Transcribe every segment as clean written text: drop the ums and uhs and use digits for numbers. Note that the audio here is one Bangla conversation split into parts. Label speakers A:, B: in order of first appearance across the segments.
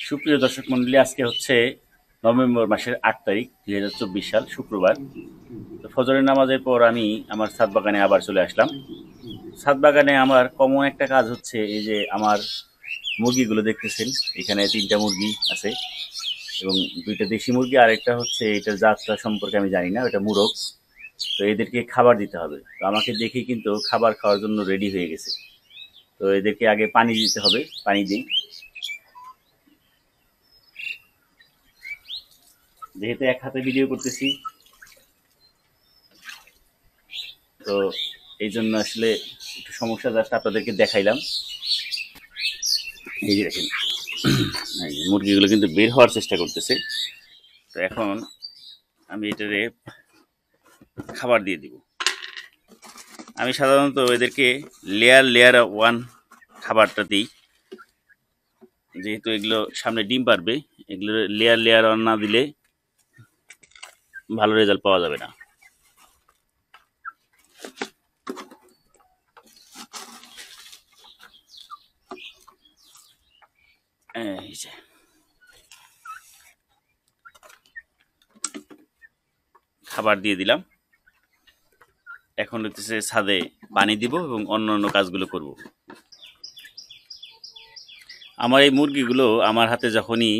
A: সুপ্রিয় দর্শক মন্ডলী, আজকে হচ্ছে নভেম্বর মাসের ৮ তারিখ ২০২৪ সাল শুক্রবার। তো ফজরের নামাজের পর আমি আমার ছাদ বাগানে আবার চলে আসলাম। ছাদ বাগানে আমার কমন একটা কাজ হচ্ছে, এই যে আমার মুরগিগুলো দেখতেছেন, এখানে ৩টা মুরগি আছে এবং ২টা দেশি মুরগি, আর একটা হচ্ছে এটার জাতটা সম্পর্কে আমি জানি না, ওটা মুরগ। তো এদেরকে খাবার দিতে হবে। তো আমাকে দেখে কিন্তু খাবার খাওয়ার জন্য রেডি হয়ে গেছে। তো এদেরকে আগে পানি দিতে হবে, পানি দিই। যেহেতু এক হাতে ভিডিও করতেছি, তো এই জন্য আসলে একটু সমস্যা, জাস্ট আপনাদেরকে দেখাইলাম। এই যে দেখেন, এই যে মুরগিগুলো কিন্তু বের হওয়ার চেষ্টা করতেছে। তো এখন আমি এটারে খাবার দিয়ে দিব। আমি সাধারণত এদেরকে লেয়ার লেয়ার ওয়ান খাবারটা দিই, যেহেতু এগুলো সামনে ডিম পারবে। এগুলো লেয়ার লেয়ার ওয়ান না দিলে ভালো রেজাল্ট পাওয়া যাবে না। এই যে খাবার দিয়ে দিলাম। এখন হচ্ছে ছাদে পানি দিব এবং অন্য অন্য কাজগুলো করব। আমার এই মুরগিগুলো আমার হাতে যখনই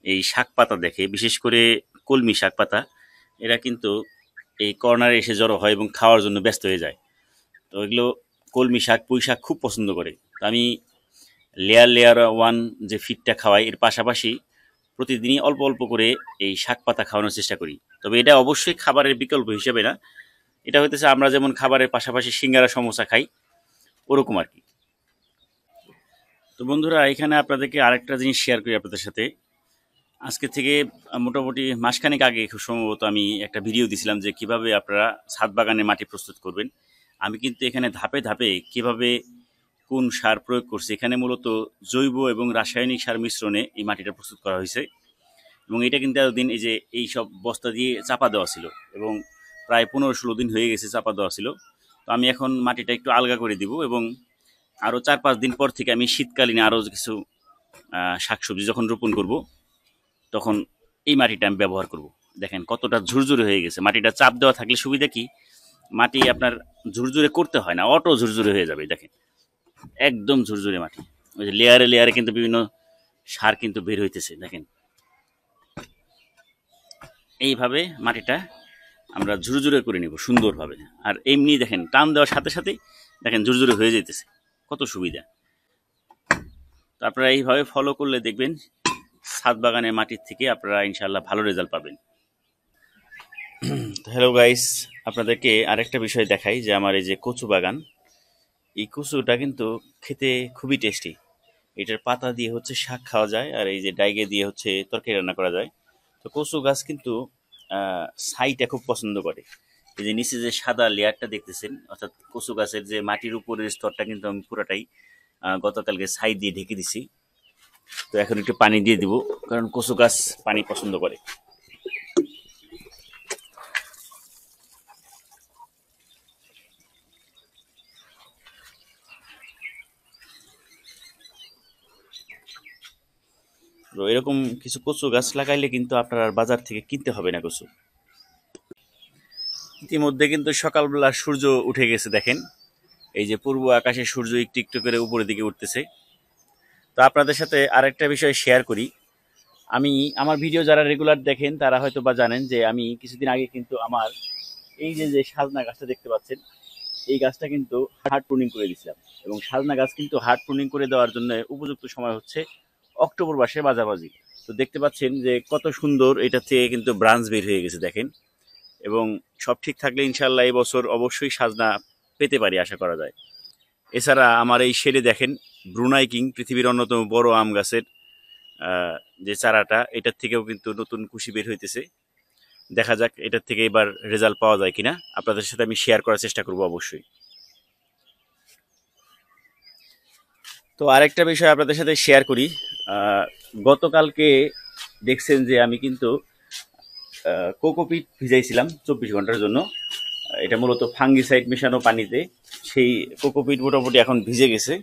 A: এই শাক পাতা দেখে, বিশেষ করে কলমি শাক পাতা, এরা কিন্তু এই কর্নারে এসে জড়ো হয় এবং খাওয়ার জন্য ব্যস্ত হয়ে যায়। তো এগুলো কলমি শাক, পুঁই শাক খুব পছন্দ করে। তো আমি লেয়ার লেয়ার ওয়ান যে ফিডটা খাওয়াই, এর পাশাপাশি প্রতিদিনই অল্প অল্প করে এই শাক পাতা খাওয়ানোর চেষ্টা করি। তবে এটা অবশ্যই খাবারের বিকল্প হিসেবে না, এটা হইতেছে আমরা যেমন খাবারের পাশাপাশি সিঙ্গারা সমোসা খাই, ওরকম আর কি। তো বন্ধুরা, এখানে আপনাদেরকে আরেকটা জিনিস শেয়ার করি আপনাদের সাথে। আজকে থেকে মোটামুটি মাসখানেক আগে খুব সম্ভবত আমি একটা ভিডিও দিছিলাম যে কিভাবে আপনারা ছাদ বাগানে মাটি প্রস্তুত করবেন। আমি কিন্তু এখানে ধাপে ধাপে কিভাবে কোন সার প্রয়োগ করছি, এখানে মূলত জৈব এবং রাসায়নিক সার মিশ্রণে এই মাটিটা প্রস্তুত করা হয়েছে। এবং এটা কিন্তু এতদিন এই যে এই সব বস্তা দিয়ে চাপা দেওয়া ছিল এবং প্রায় ১৫-১৬ দিন হয়ে গেছে চাপা দেওয়া ছিল। তো আমি এখন মাটিটা একটু আলগা করে দিব এবং আরও ৪-৫ দিন পর থেকে আমি শীতকালীন আরও কিছু শাকসবজি যখন রোপণ করব, তখন এই মাটিটা আমি ব্যবহার করব। দেখেন কতটা ঝুরঝুরে হয়ে গেছে। মাটিটা চাপ দেওয়া থাকলে সুবিধা কি, মাটি আপনার ঝুরঝুরে করতে হয় না, অটো ঝুরঝুরে হয়ে যাবে। দেখেন একদম ঝুরঝুরে মাটি। ওই যে লেয়ারে লেয়ারে কিন্তু বিভিন্ন সার কিন্তু বের হইতেছে। দেখেন এইভাবে মাটিটা আমরা ঝুরঝুরে করে নিব সুন্দরভাবে। আর এমনি দেখেন টান দেওয়ার সাথে সাথেই দেখেন ঝুরঝুরে হয়ে যেতেছে, কত সুবিধা। তো আপনারা এইভাবে ফলো করলে দেখবেন ছাদ বাগানের মাটির থেকে আপনারা ইনশাল্লাহ ভালো রেজাল্ট পাবেন। তো হ্যালো গাইস, আপনাদেরকে আরেকটা বিষয় দেখাই যে আমার এই যে কচু বাগান, এই কচুটা কিন্তু খেতে খুবই টেস্টি। এটার পাতা দিয়ে হচ্ছে শাক খাওয়া যায়, আর এই যে ডাইগে দিয়ে হচ্ছে তরকারি রান্না করা যায়। তো কচু গাছ কিন্তু ছাইটা খুব পছন্দ করে। এই যে নিচে যে সাদা লেয়ারটা দেখতেছেন, অর্থাৎ কচু গাছের যে মাটির উপরের স্তরটা কিন্তু আমি পুরাটাই গতকালকে ছাই দিয়ে ঢেকে দিছি। তো এখন একটু পানি দিয়ে দিব, কারণ কচু গাছ পানি পছন্দ করে। তো এরকম কিছু কচু গাছ লাগাইলে কিন্তু আপনার আর বাজার থেকে কিনতে হবে না কচু। ইতিমধ্যে কিন্তু সকালবেলা সূর্য উঠে গেছে, দেখেন এই যে পূর্ব আকাশে সূর্য একটু একটু করে উপরের দিকে উঠতেছে। তো আপনাদের সাথে আরেকটা বিষয় শেয়ার করি। আমি আমার ভিডিও যারা রেগুলার দেখেন তারা হয়তো বা জানেন যে আমি কিছুদিন আগে কিন্তু আমার এই যে যে সাজনা গাছটা দেখতে পাচ্ছেন, এই গাছটা কিন্তু হার্ড প্রুনিং করে দিয়েছিলাম। এবং সাজনা গাছ কিন্তু হার্ড প্রুনিং করে দেওয়ার জন্য উপযুক্ত সময় হচ্ছে অক্টোবর মাসের মাঝামাঝি। তো দেখতে পাচ্ছেন যে কত সুন্দর এটা থেকে কিন্তু ব্রাঞ্চ বের হয়ে গেছে দেখেন। এবং সব ঠিক থাকলে ইনশাল্লাহ এই বছর অবশ্যই সাজনা পেতে পারি, আশা করা যায়। এছাড়া আমার এই শেডে দেখেন ব্রুনাই কিং, পৃথিবীর অন্যতম বড় আম গাছের যে চারাটা, এটার থেকেও কিন্তু নতুন কুশি বের হইতেছে। দেখা যাক এটার থেকে এবার রেজাল্ট পাওয়া যায় কিনা, আপনাদের সাথে আমি শেয়ার করার চেষ্টা করব অবশ্যই। তো আরেকটা বিষয় আপনাদের সাথে শেয়ার করি। গতকালকে দেখছেন যে আমি কিন্তু কোকোপিট ভিজাইছিলাম 24 ঘন্টার জন্য। এটা মূলত ফাঙ্গিসাইড মেশানো পানিতে। সেই কোকোপিট মোটামুটি এখন ভিজে গেছে।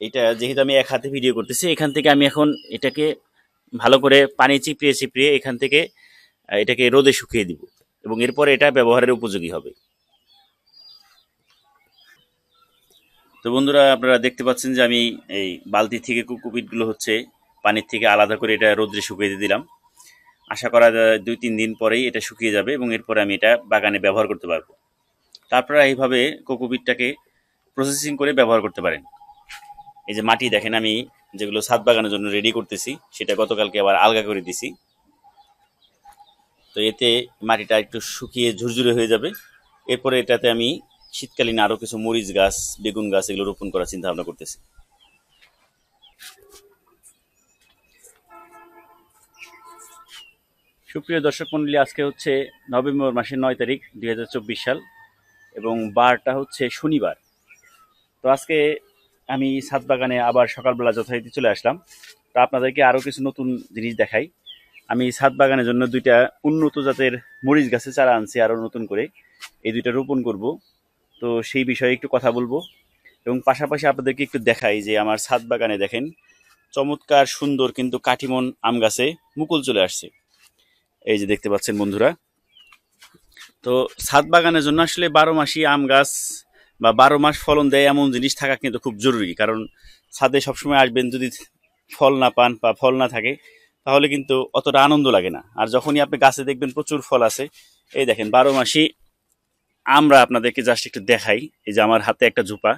A: এটা যেহেতু আমি এক হাতে ভিডিও করতেছি, এখান থেকে আমি এখন এটাকে ভালো করে পানি চিপড়িয়ে চিপড়িয়ে এখান থেকে এটাকে রোদে শুকিয়ে দিব এবং এরপরে এটা ব্যবহারের উপযোগী হবে। তো বন্ধুরা, আপনারা দেখতে পাচ্ছেন যে আমি এই বালতি থেকে কোকোপিটগুলো হচ্ছে পানির থেকে আলাদা করে এটা রোদ্রে শুকিয়ে দিয়ে দিলাম। আশা করা যায় 2-3 দিন পরেই এটা শুকিয়ে যাবে এবং এরপরে আমি এটা বাগানে ব্যবহার করতে পারবো। তারপরে এইভাবে কোকোপিটটাকে প্রসেসিং করে ব্যবহার করতে পারেন। এই যে মাটি দেখেন আমি যেগুলো ছাদ বাগানের জন্য রেডি করতেছি, সেটা গতকালকে আবার আলগা করে দিছি। তো এতে মাটিটা একটু শুকিয়ে ঝুরঝুরে হয়ে যাবে। এরপরে এটাতে আমি শীতকালীন আরও কিছু মরিচ গাছ, বেগুন গাছ এগুলো রোপণ করার চিন্তা ভাবনা করতেছি। সুপ্রিয় দর্শক মণ্ডলী, আজকে হচ্ছে নভেম্বর মাসের 9 তারিখ 2024 সাল এবং বারটা হচ্ছে শনিবার। তো আজকে আমি ছাদ বাগানে আবার সকালবেলা যথারীতি চলে আসলাম। তো আপনাদেরকে আরও কিছু নতুন জিনিস দেখাই। আমি ছাদ বাগানের জন্য 2টা উন্নত জাতের মরিচ গাছের চারা আনছি আরও নতুন করে, এই 2টা রোপণ করব। তো সেই বিষয়ে একটু কথা বলবো এবং পাশাপাশি আপনাদেরকে একটু দেখাই যে আমার ছাদ বাগানে দেখেন চমৎকার সুন্দর কিন্তু কাটিমন আম গাছে মুকুল চলে আসছে। এই যে দেখতে পাচ্ছেন বন্ধুরা। তো ছাদ বাগানের জন্য আসলে 12 মাসই আম গাছ বা 12 মাস ফলন দেয় এমন জিনিস থাকা কিন্তু খুব জরুরি। কারণ ছাদে সবসময় আসবেন, যদি ফল না পান বা ফল না থাকে তাহলে কিন্তু অতটা আনন্দ লাগে না। আর যখনই আপনি গাছে দেখবেন প্রচুর ফল আছে, এই দেখেন 12 মাসই আমরা আপনাদেরকে জাস্ট একটু দেখাই। এই যে আমার হাতে একটা ঝোপা,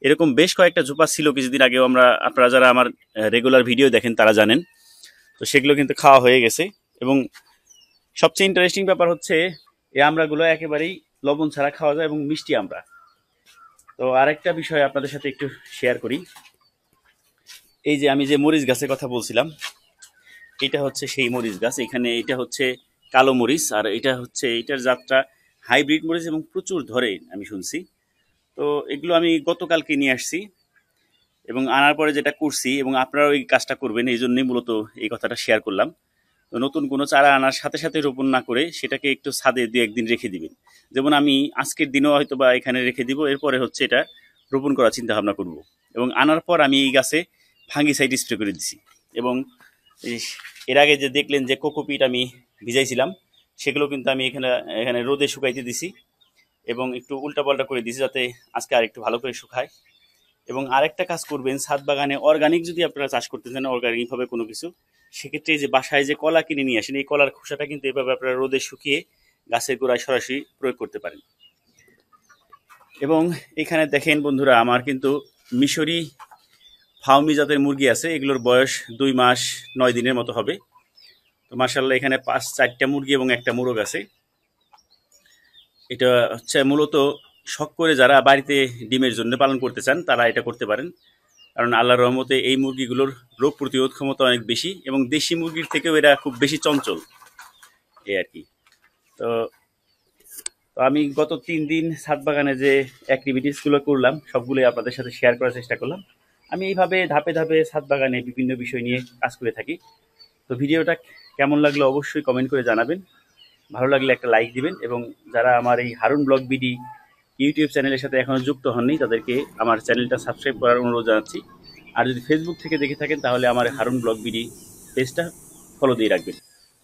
A: এরকম বেশ কয়েকটা ঝোপা ছিল কিছুদিন আগেও, আপনারা যারা আমার রেগুলার ভিডিও দেখেন তারা জানেন। তো সেগুলো কিন্তু খাওয়া হয়ে গেছে এবং সবচেয়ে ইন্টারেস্টিং ব্যাপার হচ্ছে এই আমড়াগুলো একেবারেই লবণ ছাড়া খাওয়া যায় এবং মিষ্টি আমড়া। তো আরেকটা বিষয় আপনাদের সাথে একটু শেয়ার করি। এই যে আমি যে মরিচ গাছের কথা বলছিলাম, এটা হচ্ছে সেই মরিচ গাছ। এখানে এটা হচ্ছে কালো মরিচ, আর এটা হচ্ছে এটার জাতটা হাইব্রিড মরিচ এবং প্রচুর ধরে আমি শুনছি। তো এগুলো আমি গতকালকে নিয়ে আসছি এবং আনার পরে যেটা করছি, এবং আপনারাও এই কাজটা করবেন এই জন্যই মূলত এই কথাটা শেয়ার করলাম। তো নতুন কোনো চারা আনার সাথে সাথে রোপণ না করে সেটাকে একটু ছাদে 2-1 দিন রেখে দিবেন। যেমন আমি আজকের দিনও হয়তো বা এখানে রেখে দিব, এরপরে হচ্ছে এটা রোপণ করার চিন্তা ভাবনা করব। এবং আনার পর আমি এই গাছে ফাঙ্গিসাইড স্প্রে করে দিছি। এবং এর আগে যে দেখলেন যে কোকোপিট আমি ভিজাইছিলাম, সেগুলো কিন্তু আমি এখানে এখানে রোদে শুকাইতে দিছি এবং একটু উল্টাপাল্টা করে দিছি যাতে আজকে আর একটু ভালো করে শুকায়। এবং আরেকটা কাজ করবেন, ছাদ বাগানে অর্গানিক যদি আপনারা চাষ করতে চান, অর্গানিকভাবে কোনো কিছু, সেক্ষেত্রে যে বাসায় যে কলা কিনে নিয়ে আসেন, এই কলার খোসাটা কিন্তু এভাবে আপনারা রোদে শুকিয়ে গাছের গোড়ায় সরাসরি প্রয়োগ করতে পারেন। এবং এখানে দেখেন বন্ধুরা, আমার কিন্তু মিশরি ফাউমি জাতের মুরগি আছে, এগুলোর বয়স 2 মাস 9 দিনের মতো হবে। তো মার্শাল্লাহ এখানে 4টা মুরগি এবং একটা মোরগ আছে। এটা হচ্ছে মূলত শখ করে যারা বাড়িতে ডিমের জন্য পালন করতে চান তারা এটা করতে পারেন। কারণ আল্লাহর রহমতে এই মুরগিগুলোর রোগ প্রতিরোধ ক্ষমতা অনেক বেশি এবং দেশি মুরগির থেকেও এরা খুব বেশি চঞ্চল, এই আর কি। তো তো আমি গত 3 দিন ছাদ বাগানে যে অ্যাক্টিভিটিসগুলো করলাম সবগুলোই আপনাদের সাথে শেয়ার করার চেষ্টা করলাম। আমি এইভাবে ধাপে ধাপে ছাদ বাগানে বিভিন্ন বিষয় নিয়ে কাজ করে থাকি। তো ভিডিওটা কেমন লাগলো অবশ্যই কমেন্ট করে জানাবেন। ভালো লাগলে একটা লাইক দিবেন এবং যারা আমার এই হারুন ব্লগ বিডি ইউটিউব চ্যানেলের সাথে এখনও যুক্ত হননি তাদেরকে আমার চ্যানেলটা সাবস্ক্রাইব করার অনুরোধ জানাচ্ছি। আর যদি ফেসবুক থেকে দেখে থাকেন তাহলে আমার হারুন ব্লগ বিডি পেজটা ফলো দিয়ে রাখবেন।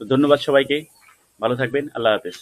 A: তো ধন্যবাদ সবাইকে, ভালো থাকবেন, আল্লাহ হাফেজ।